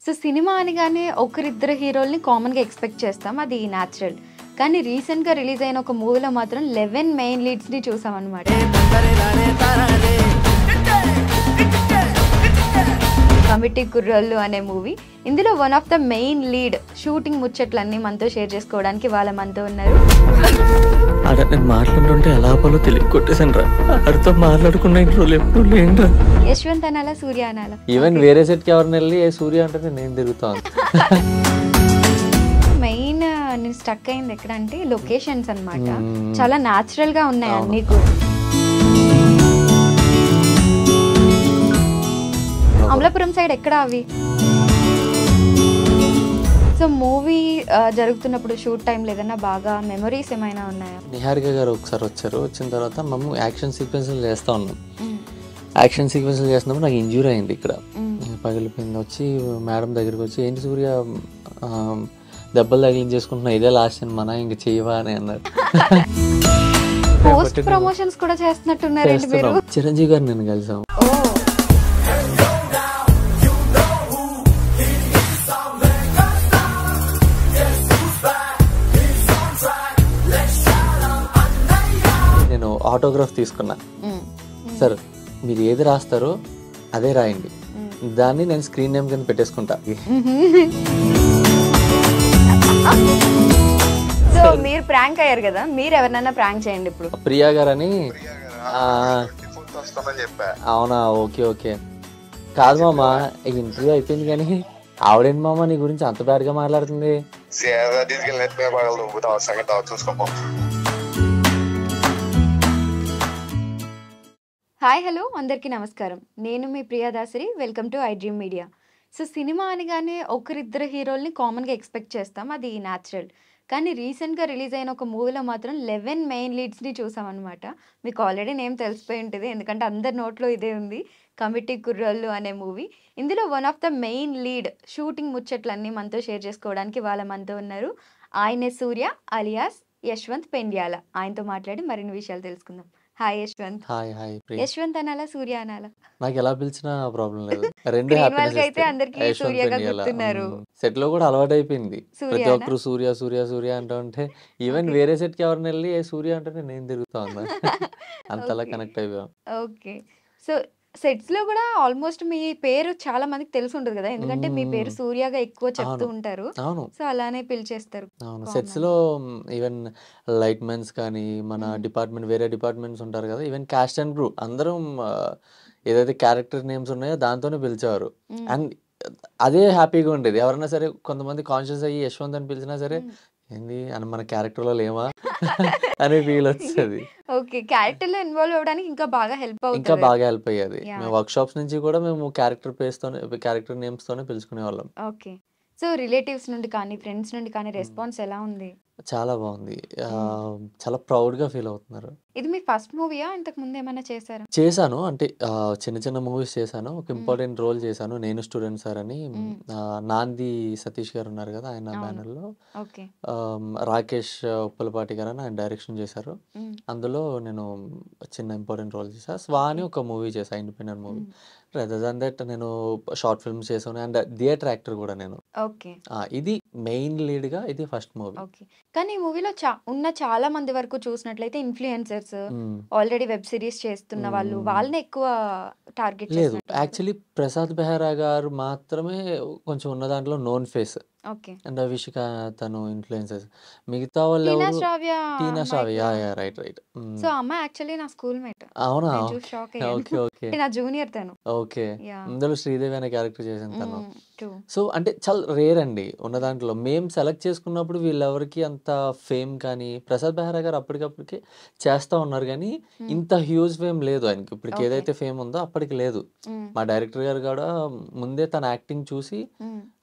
So cinema అనగానే ఒకరిద్దరు హీరోల్ని కామన్గా ఎక్స్పెక్ట్ చేస్తాం, అది న్యాచురల్. కానీ రీసెంట్గా రిలీజ్ అయిన ఒక మూవీలో మాత్రం 11 మెయిన్ లీడ్స్ని చూసాం అనమాట. కమిటీ కుర్రోళ్ళు అనే మూవీ. ఇందులో one of the main lead shooting ముచ్చట్లన్నీ మనతో షేర్ చేసుకోవడానికి వాళ్ళ మనతో ఉన్నారు. నేను మాట్లాడుతుంటే ఎలా పోలో తెలియ కొట్టేసాను రా. అడితో మాట్లాడుకున్న ఇంట్లో ఎప్పుడు లేండి. యశ్వంత్ అనాలా, సూర్య అనాలా? ఈవెన్ వేరే సెట్కి ఎవరిని వెళ్ళి సూర్య అంటే నేను తిరుగుతాను. మెయిన్ నేను స్టక్ అయింది ఎక్కడ అంటే లొకేషన్స్ అన్నమాట. చాలా న్యాచురల్ గా ఉన్నాయి అన్ని కూడా. అమలాపురం సైడ్ ఎక్కడ అవి? సో మూవీ జరుగుతున్నప్పుడు షూట్ టైం ఏదైనా బాగా మెమరీస్ ఏమైనా ఉన్నాయా? నిహారిక గారు ఒకసారి వచ్చారు. వచ్చిన తర్వాత మేము యాక్షన్ సీక్వెన్స్లు చేస్తూ ఉన్నాం. యాక్షన్ సీక్వెన్స్లు చేస్తున్నప్పుడు నాకు ఇంజ్యూరీ అయింది, ఇక్కడ పగిలిపోయింది. వచ్చి మేడం దగ్గరికి వచ్చి ఏంటి సూర్య దెబ్బలు తగిలించేసుకుంటున్నా, ఇదే లాస్ట్ సినిమా ఇంక చేయవా అని అన్నారు. పోస్ట్ ప్రమోషన్స్ కూడా చేస్తున్నట్టున్నారు. చిరంజీవి గారు నేను కలిసాం. నేను ఆటోగ్రాఫ్ తీసుకున్నా. సార్ మీరు ఏది రాస్తారో అదే రాయండి, దాన్ని నేను స్క్రీన్ నేమ్ కింద పెట్టేసుకుంటా. సో మీరు ప్రాంక్ అయ్యారు కదా, మీరు ఎవరినైనా ప్రాంక్ చేయండి ఇప్పుడు. ప్రియా గారు అని. అవునా, ఓకే ఓకే. కాదు మామ, ఇంటర్వ్యూ అయిపోయింది కానీ ఆవిడేంటి మామ నీ గురించి అంత బ్యాడ్ గా మాట్లాడుతుంది? హాయ్ హలో అందరికీ నమస్కారం. నేను మీ Priya Dasari. Welcome to I dream media. So cinema అనగానే ఒకరిద్దరు హీరోల్ని కామన్గా ఎక్స్పెక్ట్ చేస్తాం, అది న్యాచురల్. కానీ రీసెంట్గా రిలీజ్ అయిన ఒక మూవీలో మాత్రం 11 మెయిన్ లీడ్స్ని చూసామన్నమాట. మీకు ఆల్రెడీ నేమ్ తెలిసిపోయి ఉంటుంది, ఎందుకంటే అందరి నోట్లో ఇదే ఉంది, కమిటీ కుర్రోళ్ళు అనే మూవీ. ఇందులో one of the main lead shooting ముచ్చట్లన్నీ మనతో షేర్ చేసుకోవడానికి వాళ్ళ మనతో ఉన్నారు. ఆయనే సూర్య అలియాస్ యశ్వంత్ పెండ్యాల. ఆయనతో మాట్లాడి మరిన్ని విషయాలు తెలుసుకుందాం. Hi Yashwant. Hi hi. Yashwant అనాలా, సూర్య అనాలా? నాకు ఎలా పిలిచినా ప్రాబ్లం లేదు, రెండు అయితే అందరికి సూర్యగా గుర్తున్నారు. సెట్ లో కూడా అలవాటు అయిపోయింది, ప్రతి ఒక్కరు సూర్య సూర్య సూర్య అంటూ ఉంటే ఈవెన్ వేరే సెట్ కి ఎవరిని వెళ్ళి సూర్య అంటే నేను తిరుగుతా ఉన్నా. అంతలా కనెక్ట్ అయిపోయాం. ఓకే. సో సెట్స్ లో కూడా ఆల్మోస్ట్ మీ పేరు చాలా మందికి తెలిసి ఉంటుంది కదా, ఎందుకంటే మీ పేరు సూర్యగా ఎక్కువ చెప్తూ ఉంటారు. అవును, సో అలానే పిలిచేస్తారు. అవును. సెట్స్ లో ఈవెన్ లైట్ మెన్స్ కానీ మన డిపార్ట్మెంట్, వేరే డిపార్ట్మెంట్స్ ఉంటారు కదా, ఈవెన్ కాస్ట్ అండ్ క్రూ అందరం ఏదైతే క్యారెక్టర్ నేమ్స్ ఉన్నాయో దాంతోనే పిలిచేవారు. అండ్ అదే హ్యాపీగా ఉండేది. ఎవరైనా సరే కొంతమంది కాన్షియస్ అయ్యి యశ్వంత్ అని పిలిచినా సరే ఏంది అని మన క్యారెక్టర్ లో లేమా అనే ఫీల్ వచ్చేది. ఓకే, క్యారెక్టర్ లో ఇన్వాల్వ్ అవ్వడానికి ఇంకా బాగా హెల్ప్ అవుతుంది. ఇంకా బాగా హెల్ప్ అయ్యేది. మేము వర్క్ షాప్స్ నుంచి కూడా మేము క్యారెక్టర్ పేస్ తోనే, క్యారెక్టర్ నేమ్స్ తోనే పిలుచుకునే వాళ్ళం. ఓకే. సో రిలేటివ్స్ నుండి కానీ ఫ్రెండ్స్ నుండి కానీ రెస్పాన్స్ ఎలా ఉంది? చాలా బాగుంది. చాలా ప్రౌడ్ గా ఫీల్ అవుతున్నారు. ఇది మీ ఫస్ట్ మూవీయా, ఇంతకు ముందు ఏమైనా చేశారా? చేశాను, అంటే చిన్న చిన్న మూవీస్ చేశాను. ఒక ఇంపార్టెంట్ రోల్ చేశాను, నేను స్టూడెంట్ సార్ అని. నాంది సతీష్ గారు ఉన్నారు కదా, ఆయన బ్యానర్ లో రాకేష్ ఉప్పలపాటి గారు అని ఆయన డైరెక్షన్ చేశారు. అందులో నేను చిన్న ఇంపార్టెంట్ రోల్ చేశాను. స్వా అని ఒక మూవీ చేశాను, independent movie. Rather than that నేను షార్ట్ ఫిల్మ్స్ చేశాను అండ్ థియేటర్ యాక్టర్ కూడా నేను. ఓకే. ఇది మెయిన్ లీడ్ గా ఇది ఫస్ట్ మూవీ. ఓకే. కానీ ఈ మూవీలో ఉన్న చాలా మంది వరకు చూసినట్లయితే ఇన్ఫ్లుయెన్సర్స్, ఆల్రెడీ వెబ్ సిరీస్ చేస్తున్న వాళ్ళు, వాళ్ళని ఎక్కువ టార్గెట్ లేదు. యాక్చువల్లీ ప్రసాద్ బెహ్రా గారు మాత్రమే కొంచెం ఉన్న దాంట్లో నోన్ ఫేస్. ఓకే. అండ్ అవిషిక తను ఇన్ఫ్లుయెన్సర్స్. మిగతా వాళ్ళు టీనా ఎవరు? శ్రావ్య టీనా శ్రావ్య. అమ్మాయి కూడా. Right right. సో అమ్మాయి యాక్చువల్లీ నా స్కూల్ మేట్. అవునా? నేను చూసి షాక్ అయ్యాను. ఓకే ఓకే నా జూనియర్ తను. ఓకే. యా. ఇందులో శ్రీదేవి అనే క్యారెక్టర్ చేసింది తను. ట్రూ. సో అంటే చాలా రేర్ అండి ఉన్న దాంట్లో. మేము సెలెక్ట్ చేసుకున్నప్పుడు వీళ్ళెవరికి అంత ఫేమ్ కానీ, ప్రసాద్ బెహ్రా గారు అప్పటికప్పటికి చేస్తూ ఉన్నారు కానీ ఇంత హ్యూజ్ ఫేమ్ లేదు ఆయనకి. ఇప్పటికి ఏదైతే ఫేమ్ ఉందో అప్పటికి లేదు. మా డైరెక్టర్ గారు కూడా ముందే తన యాక్టింగ్ చూసి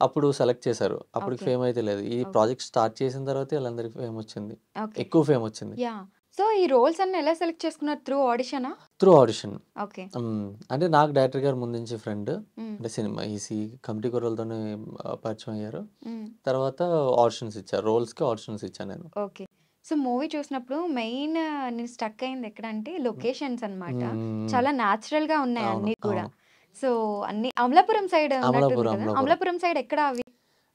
అప్పుడు సెలెక్ట్ చేశారు, అప్పటికి ఫేమ్ అయితే లేదు. ఈ ప్రాజెక్ట్ స్టార్ట్ చేసిన తర్వాత వీళ్ళందరికి ఫేమ్ వచ్చింది, ఎక్కువ ఫేమ్ వచ్చింది. యా. సో ఈ రోల్స్ అన్ని ఎలా సెలెక్ట్ చేసుకున్నారు? త్రూ ఆడిషనా? Through audition. ఓకే. అంటే నాకు డైరెక్టర్ గారు ముందు నుంచి ఫ్రెండ్, అంటే సినిమా ఈ కమిటీ కుర్రలతోనే పరిచయం అయ్యారు. తర్వాత ఆడిషన్స్ ఇచ్చారు, రోల్స్ కి ఆడిషన్స్ ఇచ్చాను నేను. ఓకే. సో, మూవీ చూసినప్పుడు మెయిన్ నేను స్టక్ అయింది ఎక్కడంటే లొకేషన్స్ అన్నమాట. హ్మ్. చాలా న్యాచురల్‌గా ఉన్నాయి అవును. అన్నీ కూడా. అవును. సో, అన్నీ అమలాపురం సైడ్ ఉన్నట్టుంది అమలాపురం, కదా! అమలాపురం. అమలాపురం సైడ్ ఎక్కడ అవి?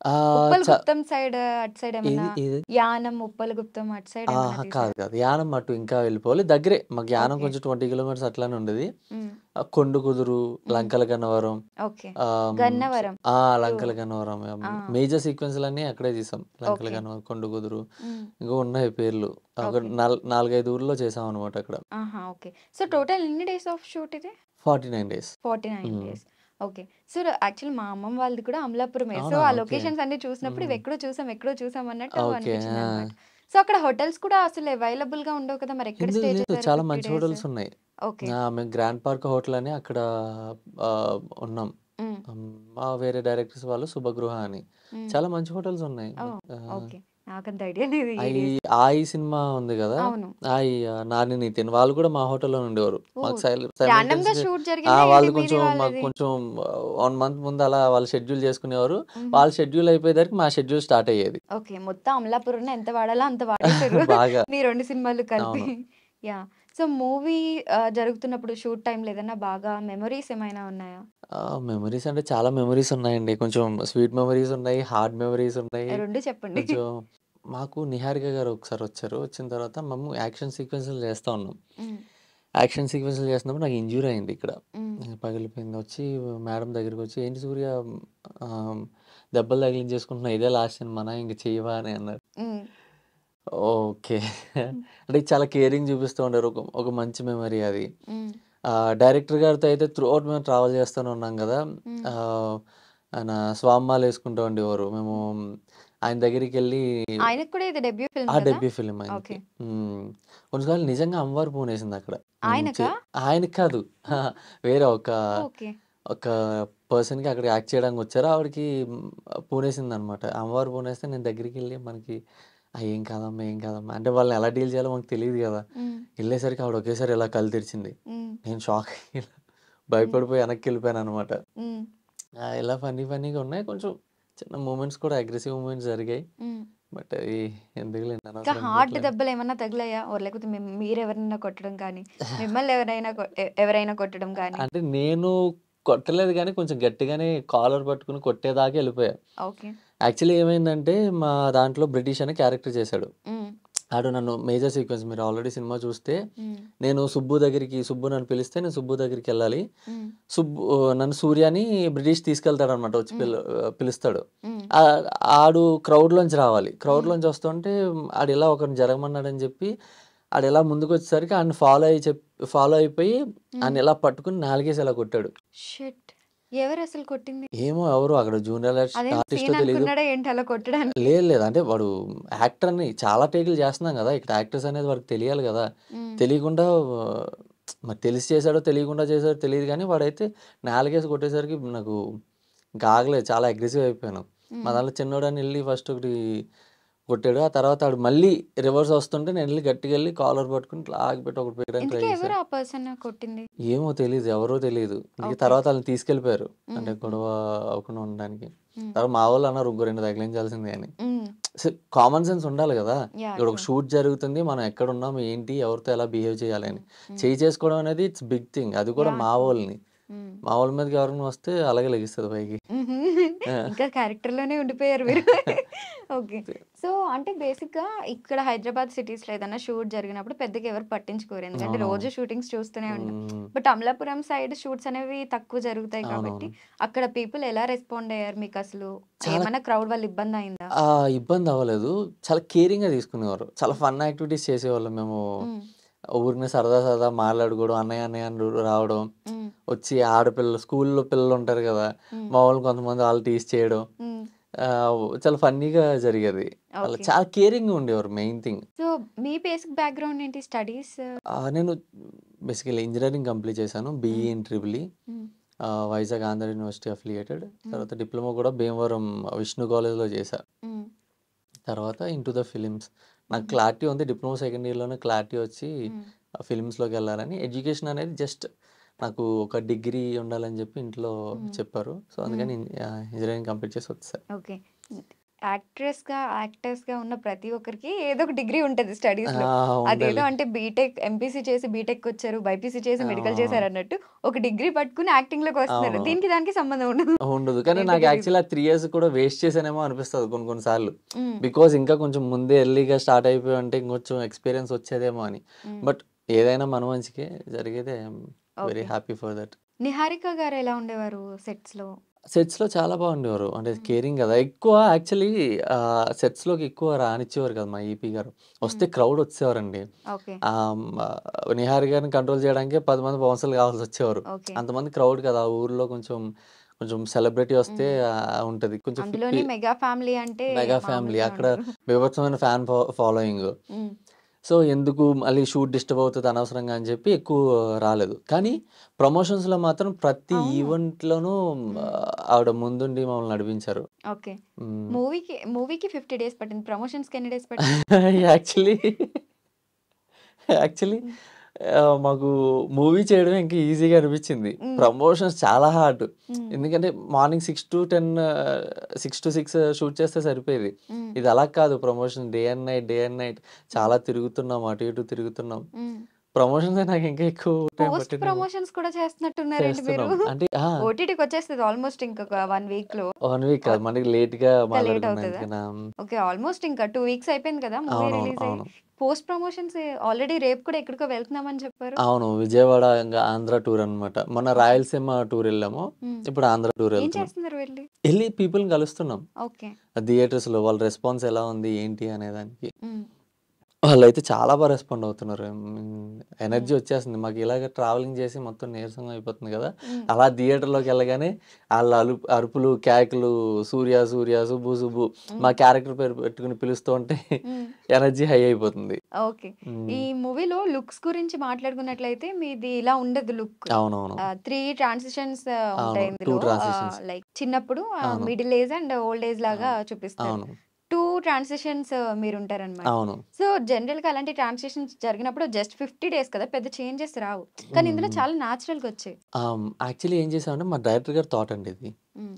ఆహ్, చ ఉప్పల్-గుప్తం సైడ్ అటు సైడ్ ఏమన్నా ఏది? యానం, ఉప్పల్-గుప్తం అటు సైడ్ ఏమన్నా ఆహా! కాదు, తీసారా? కాదు. యానం అటు ఇంకా వెళ్ళిపోవాలి. దగ్గరే. మాకు యానం ఓకే. కొంచెం 20 కిలోమీటర్స్ అట్లానే ఉండేది. హ్మ్. కొండకుదురు, హ్మ్. లంకల గన్నవరం, ఓకే. ఆహ్, హ్మ్. గన్నవరం. ఇటు లంకల గన్నవరం. ఆ! మేజర్ సీక్వెన్స్‌లన్నీ అక్కడే తీసాం. లంకల ఓకే. గన్నవరం, కొండకుదురు హ్మ్. ఇంకా ఉన్నాయి పేర్లు. ఒక ఓకే. 4, 5 ఊర్లో చేసామనమాట అక్కడ. ఆహా! ఓకే. సో, టోటల్ ఎన్ని డేస్ ఆఫ్ షూట్ ఇది? 49 డేస్. 49 హ్మ్. డేస్. ఓకే. సో, యాక్చువల్లీ మా అమ్మమ్మ వాళ్ళది కూడా అమలాపురమే. సో, అవునా? ఆ ఓకే. లొకేషన్స్ అన్నీ చూసినప్పుడు హ్మ్. ఇవెక్కడో చూసాం, ఎక్కడో చూసాం అన్నట్టు ఓకే. ఆ! అనిపించిందనమాట. సో, అక్కడ హోటల్స్ కూడా అసలు అవైలబుల్‌గా ఉండవు కదా! మరెక్కడ ఎందుకు స్టే లేదు. చేశారు చాలా 50 మంచి డేస్? హోటల్స్ ఉన్నాయి. ఓకే. మేము గ్రాండ్ పార్క్ హోటల్ అని అక్కడ ఉన్నాం. హ్మ్. మా వేరే డైరెక్టర్స్ వాళ్ళు శుభగృహ అని. హ్మ్. చాలా మంచి హోటల్స్ ఉన్నాయి. ఓహ్! ఆహ్, ఓకే. నాకంత ఐడియా లేదు ఈ అయి ఏరియాస్. 'ఆయి' సినిమా ఉంది గదా! అవును. 'ఆయి' నాని, నితిన్ వాళ్ళు కూడా మా హోటల్‌లోనే ఉండేవారు. మాకు ఓహ్! ర్యాండమ్‌గా సైమల్టేనియస్‌గా షూట్ జరిగిందా ఏంటి వాళ్ళది మీది కొంచెం మాకు వాళ్ళది? కొంచెం 1 మంత్ ముందు అలా వాళ్ళు షెడ్యూల్ చేసుకునేవారు. హుహు. వాళ్ళ షెడ్యూల్ అయిపోయేసరికి మా షెడ్యూల్ స్టార్ట్ అయ్యేది. ఓకే. మొత్తం అమలాపురంలో ఎంత వాడాలో అంత వాడేసారు. బాగా. మీ 2 సినిమాలు కలిపి. అవును. యాహ్! సో, మూవీ జరుగుతున్నప్పుడు షూట్ టైమ్‌లో ఏదన్నా బాగా మెమోరీస్ ఏమైనా ఉన్నాయా? మెమోరీస్ అంటే చాలా మెమోరీస్ ఉన్నాయండి. కొంచెం స్వీట్ మెమోరీస్ ఉన్నాయి. హార్డ్ మెమోరీస్ ఉన్నాయి. 2 చెప్పండి. కొంచెం మాకు 'నిహారిక' గారు ఒకసారొచ్చారు. వచ్చిన తర్వాత మేము యాక్షన్ సీక్వెన్స్‌లు చేస్తా ఉన్నాం. హ్మ్. యాక్షన్ సీక్వెన్స్‌లు చేస్తున్నప్పుడు నాకు ఇంజ్యూరీ అయింది ఇక్కడ. హ్మ్. పగిలిపోయింది. వచ్చి మేడం దగ్గరికొచ్చి, "ఏంటి సూర్య ఆహ్, దెబ్బలు తగిలించేసుకుంటున్నావు. ఇదే లాస్ట్ సినిమానా? ఇంక చెయ్యవా?" అని అన్నారు. హ్మ్. ఓకే. హ్మ్. అంటే చాలా కేరింగ్ చూపిస్తూ ఉంటారు. ఒక ఒక మంచి మెమరీ అది. హ్మ్. డైరెక్టర్ గారితో అయితే త్రూ ఔట్ మేము ట్రావెల్ చేస్తూనే ఉన్నాం గదా! హ్మ్. ఆహ్, ఆయన స్వామిమాలేసుకుంటూ ఉండేవారు. మేము ఆయన దగ్గరికెళ్ళి ఆయనకి కూడా ఇది డెబ్యూ ఫిల్మ్ ఆ కదా! Debut film okay. ఆయనకి. కొన్నిసార్లు నిజంగా అమ్మవారు పూనేసిందక్కడ. మేము ఆయనకా? ఆయనకి కాదు. హ్మ్. వేరే ఒక, ఓకే. ఒక పర్సన్‌కి అక్కడ యాక్ట్ చేయడానికొచ్చారు. ఆవిడకి పూనేసిందనమాట. అమ్మవారు పూనేస్తే నేను దగ్గరికెళ్ళి మనకి ఏం కాదమ్మా, ఏం కాదమ్మా అంటే వాళ్ళని ఎలా డీల్ చేయాలో మనకు తెలీదు గదా! హ్మ్. ఎళ్ళేసరికి ఆవిడ ఒకేసారి ఇలా కళ్ళు తెరిచింది. హ్మ్. నేను షాక్ అయ్యి ఇలా హ్మ్. భయపడిపోయి వెనక్కెళ్ళిపోయాననమాట. హ్మ్. ఇలా ఫన్నీగా ఉన్నాయి. కొంచెం చిన్న మూమెంట్స్ కూడా అగ్రెసివ్ మూమెంట్స్ జరిగాయి. హ్మ్. బట్ అవి ఎందుకులేండి ఇంకా అనవసరంగా హార్డ్ కొట్టలేను. దెబ్బలేమన్నా తగిలాయా? లేకపోతే మీరెవరినైనా కొట్టడం కానీ, మిమ్మల్ని ఎవరైనా కొట్టడం గానీ? అంటే నేను కొట్టలేదు గానీ, కొంచెం గట్టిగానే కాలర్ పట్టుకొని కొట్టేదాకా ఎళ్ళిపోయా. ఓకే. యాక్చువల్లీ ఏమైందంటే, మా దాంట్లో బ్రిటిష్ అనే క్యారెక్టర్ చేశాడు. హ్మ్. ఆడు నన్ను మేజర్ సీక్వెన్స్ మీరు ఆల్రెడీ సినిమా చూస్తే, హ్మ్. నేను సుబ్బు నన్ను పిలిస్తే నేను సుబ్బు దగ్గరికెళ్ళాలి. హ్మ్. నన్ను సూర్యని బ్రిటిష్ తీసుకెళ్తాడనమాట. వచ్చి హ్మ్. పిలుస్తాడు. హ్మ్. ఆహ్, ఆడు క్రౌడ్‌లోంచి రావాలి. హ్మ్. క్రౌడ్‌లోంచి వస్తుంటే ఆడిలా ఒకరిని జరగమన్నాడని చెప్పి, ఆడిలా ముందుకొచ్చేసరికి ఆడిని ఫాలో అయిపోయి హ్మ్. ఆడిని ఇలా పట్టుకొని నాలుగేసి ఇలా కొట్టాడు. షిట్! ఎవరసలు కొట్టింది? ఏమో ఎవరు అక్కడ జూనియర్ అదేం ఆర్టిస్టో సీన్ తెలీదు. అనుకున్నాడా ఏంటి అలా కొట్టడానికి? లేదు, లేదు. అంటే వాడు యాక్టర్‌ని చాలా టేకులు చేస్తున్నాం గదా! ఇక్కడ యాక్టర్స్ అనేది వాడికి తెలియాలి గదా! హ్మ్. తెలియకుండా మరి తెలిసి చేసాడో, తెలియకుండా చేసాడో తెలీదు గానీ, వాడైతే నాలుగేసి కొట్టేసరికి నాకు ఇంకా ఆగలేదు. చాలా అగ్రెసివ్ అయిపోయాను. మా హ్మ్. దాంట్లో చిన్నోడని ఎళ్లి ఫస్ట్ ఒకటి కొట్టాడు. ఆ తర్వాత ఆడు మళ్ళీ రివర్స్ వస్తుంటే నేనెళ్లి గట్టిగెళ్లి కాలర్ పట్టుకొని ఇట్లా ఆగిపెట్టి ఒకటి పీకడానికి ట్రై ఇంతకీ చేశా. ఎవరు ఆ పర్సన్ కొట్టింది? ఏమో తెలీదు. ఎవరో తెలీదు. ఇంక ఓకే. తర్వాత ఆళ్ళని తీసుకెళ్ళిపోయారు. హ్మ్. అంటే హ్మ్. గొడవ అవ్వకుండా ఉండడానికి. హ్మ్. తర్వాత మా వోళ్ళన్నారు ఇంకో 2 తగిలించాల్సిందే అని. హ్మ్. కామన్ సెన్స్ ఉండాలి గదా! యాహ్! ఇక్కడ ఒక ట్రూ. షూట్ జరుగుతుంది. మనం ఎక్కడున్నాం, ఏంటి, ఎవరితో ఎలా బిహేవ్ చేయాలి అని. హ్మ్. హ్మ్. చెయ్యి చేసుకోవడం అనేది ఇట్స్ బిగ్ థింగ్. అది కూడా యాహ్! మా ట్రూ. వోళ్ళని. హ్మ్. మా వోళ్ళ మీదకి ఎవరైనా వస్తే అలాగే లెగిస్తది పైకి. హుహు. ఆ! ఇంకా క్యారెక్టర్‌లోనే ఉండిపోయారు మీరు. ఓకే. సో, అంటే బేసిక్‌గా ఇక్కడ హైదరాబాద్ సిటీస్‌లో ఏదైనా షూట్ జరిగినప్పుడు పెద్దగా ఎవరు పట్టించుకోరు. ఎందుకంటే అవునవును. రోజు షూటింగ్స్ చూస్తూనే ఉంటాం. హ్మ్. బట్ అమలాపురం సైడ్ షూట్స్ అనేవి తక్కువ జరుగుతాయి కాబట్టి, అవునవును. అక్కడ పీపుల్ ఎలా రెస్పాండ్ అయ్యారు మీకసలు? చాలా ఏమన్నా క్రౌడ్ వల్ల ఇబ్బందయిందా? ఇబ్బందవ్వలేదు. చాలా కేరింగ్‌గా తీసుకునేవారు. చాలా ఫన్ యాక్టివిటీస్ చేసేవాళ్ళం మేము. హ్మ్. ఊరినే సరదా మాట్లాడుకోవడం, అన్నయ్య అని రావడం. హ్మ్. వచ్చి ఆడపిల్లలు స్కూల్‌లో పిల్లలుంటారు గదా! హ్మ్. మా వోళ్ళని కొంతమంది ఆళ్ళు టీజ్ చేయడం. హ్మ్. చాలా ఫన్నీగా జరిగేది. వాళ్ళు ఓకే. చాలా కేరింగ్‌గా ఉండేవారు మెయిన్ థింగ్. సో, మీ బేసిక్ బ్యాక్‌గ్రౌండ్ ఏంటి? స్టడీస్? నేను బేసికల్లీ ఇంజినీరింగ్ కంప్లీట్ చేశాను. BE hmm. In triple E. Hmm. Vizag Andhra University affiliated. Hmm. తర్వాత డిప్లొమా కూడా భీమవరం విష్ణు కాలేజ్‌లో చేశా. హ్మ్. తర్వాత ఇంటూ ద ఫిలిమ్స్. నాకు హుహు. క్లారిటీ ఉంది. డిప్లొమా సెకండ్ ఇయర్‌లోనే క్లారిటీ వచ్చి హ్మ్. ఫిల్మ్స్‌లోకెళ్ళాలని. ఎడ్యుకేషన్ అనేది జస్ట్ నాకు ఒక డిగ్రీ ఉండాలని చెప్పి ఇంట్లో హ్మ్. చెప్పారు. సో, హ్మ్. అందుకని ఇంజినీరింగ్ కంప్లీట్ చేసి వచ్చేసా. ఓకే. యాక్టర్స్‌గా ఉన్న ప్రతి ఒక్కరికి ఏదో ఒక డిగ్రీ ఉంటది స్టడీస్‌లో. అదేదో ఉండాలి. అంటే బీటెక్, ఎంపీసీ చేసి బీటెక్‌కొచ్చారు, బైపీసీ చేసి మెడికల్ ఆ! చేశారన్నట్టు ఒక డిగ్రీ పట్టుకొని యాక్టింగ్‌లోకి వస్తున్నారు. అవును. దీనికి దానికి సంబంధం ఉండదు. ఉండదు. కానీ అదేంటో నాకు తెలీదు. యాక్చువల్లీ ఆ 3 ఇయర్స్ కూడా వేస్ట్ చేశానేమో అనిపిస్తది కొన్ని కొన్ని సార్లు. హ్మ్. బికాజ్ ఇంకా కొంచెం ముందే ఎర్లీగా స్టార్ట్ అయిపోయుంటే ఇంకొంచెం ఎక్స్‌పీరియన్స్ వచ్చేదేమో అని. హ్మ్. బట్ ఏదైనా మన మంచికే జరిగేది. I am very okay. Happy for that. Niharika గారు ఎలా ఉండేవారు సెట్స్‌లో? సెట్స్‌లో చాలా బాగుండేవారు. అంటే హ్మ్. కేరింగ్ గదా! ఎక్కువ యాక్చువల్లీ సెట్స్‌లోకి ఎక్కువ రానిచ్చేవారు కాదు మా ఈపీ గారు. హ్మ్. వస్తే క్రౌడ్ వచ్చేవారండి. ఓకే. నిహారిక గారిని కంట్రోల్ చేయడానికే 10 మంది బౌన్సర్‌లు కావాల్సొచ్చేవారు. ఓకే. అంతమంది క్రౌడ్ కదా! ఆ ఊర్లో కొంచెం కొంచెం సెలబ్రిటీ వస్తే హ్మ్. ఉంటది. కొంచెం అందులోని మెగా ఫ్యామిలీ అంటే మెగా ఫ్యామిలీ. మామూలుగా అక్కడ ఉండదు. బీభత్సమైన ఫ్యాన్ ఫాలోయింగ్. హ్మ్. సో, ఎందుకు మళ్ళీ షూట్ డిస్టర్బ్ అవుతది అనవసరంగా అని చెప్పి ఎక్కువ రాలేదు. కానీ హ్మ్. ప్రమోషన్స్‌లో మాత్రం ప్రతి అవును. ఈవెంట్‌లోనూ హ్మ్. ఆవిడ ముందుండి మమ్మల్ని నడిపించారు. ఓకే. హ్మ్. మూవీకి 50 డేస్ పట్టింది. ప్రమోషన్స్‌కి ఎన్ని డేస్ పట్టింది? యాక్చువల్లీ యాక్చువల్లీ హ్మ్. మాకు మూవీ చేయడమే ఇంకా ఈజీగా అనిపించింది. హ్మ్. ప్రమోషన్స్ చాలా హార్డ్. హ్మ్. ఎందుకంటే మార్నింగ్ 6-10 షూట్ చేస్తే సరిపోయేది. హ్మ్. ఇది అలా కాదు promotion day and night, day and night హ్మ్. చాలా తిరుగుతున్నాం. అటు ఇటు తిరుగుతున్నాం. హ్మ్. ప్రమోషన్సే నాకు ఇంకా ఎక్కువ టైం పోస్ట్ పట్టిందేమో. ప్రమోషన్స్ కూడా చేస్తున్నట్టున్నారేంటి మీరు? చేస్తున్నాం. అంటే ఓటీటీకొచ్చేస్తది ఆల్‌మోస్ట్ ఇంకొక 1 వీక్‌లో. 1 వీక్ కాదు. ఆహ్, మనకి లేట్‌గా ఇంకా లేట్ మాట్లాడుకున్నాం అవుతదా? ఎందుకైనా. ఓకే. ఆల్‌మోస్ట్ ఇంకా 2 వీక్స్ అయిపోయింది కదా! మూవీ అవునవును. రిలీజ్ అయ్యి. అవును. పోస్ట్ ప్రమోషన్స్ ఆల్రెడీ రేపు కూడా ఎక్కడికో వెళ్తున్నామని చెప్పారు. అవును. విజయవాడ ఇంగ ఆంధ్ర టూర్ అనమాట. మొన్న ఓకే. రాయలసీమ టూరెళ్ళాము. హ్మ్. ఇప్పుడు ఆంధ్ర టూర్ ఏం ఎళ్తున్నాం. చేస్తున్నారు వెళ్లి? ఎళ్లి పీపుల్‌ని కలుస్తున్నాం. ఓకే. థియేటర్స్‌లో వాళ్ళ రెస్పాన్స్ ఎలా ఉంది? ఏంటి? అనేదానికి. హ్మ్. వాళ్ళైతే చాలా రెస్పాండ్ అవుతున్నారు. హ్మ్. ఎనర్జీ వచ్చేస్తుంది. మాకు ఇలాగ ట్రావెలింగ్ చేసి మొత్తం నీరసంగా అయిపోతుంది కదా! హ్మ్. అలా థియేటర్‌లోకెళ్ళగానే ఆళ్ళ అరుపులు, కేకలు, సూర్య, సూర్య, సుబ్బు, సుబ్బు మా హ్మ్. క్యారెక్టర్ పేరు పెట్టుకొని పిలుస్తూ ఉంటే హ్మ్. ఎనర్జీ హై అయిపోతుంది. ఓకే. ఈ హ్మ్. మూవీలో లుక్స్ గురించి మాట్లాడుకున్నట్లయితే మీది ఇలా ఉండదు లుక్. అవునవును. 3 ట్రాన్సిషన్స్ అవును. ఉంటాయి 2 ఇందులో. ట్రాన్సిషన్స్. లైక్ చిన్నప్పుడు, అవును. Middle age and old age లాగా అవును. చూపిస్తారు. అవును. 2 ట్రాన్సిషన్స్ మీరుంటారనమాట. అవును. సో, జనరల్‌గా అలాంటి ట్రాన్సిషన్స్ జరిగినప్పుడు జస్ట్ 50 డేస్ కదా! పెద్ద చేంజెస్ రావు. కానీ హ్మ్. ఇందులో హ్మ్. చాలా న్యాచురల్‌గొచ్చాయి. యాక్చువల్లీ ఏం చేసామంటే మా డైరెక్టర్ గారి థాట్ అండి ఇది. హ్మ్.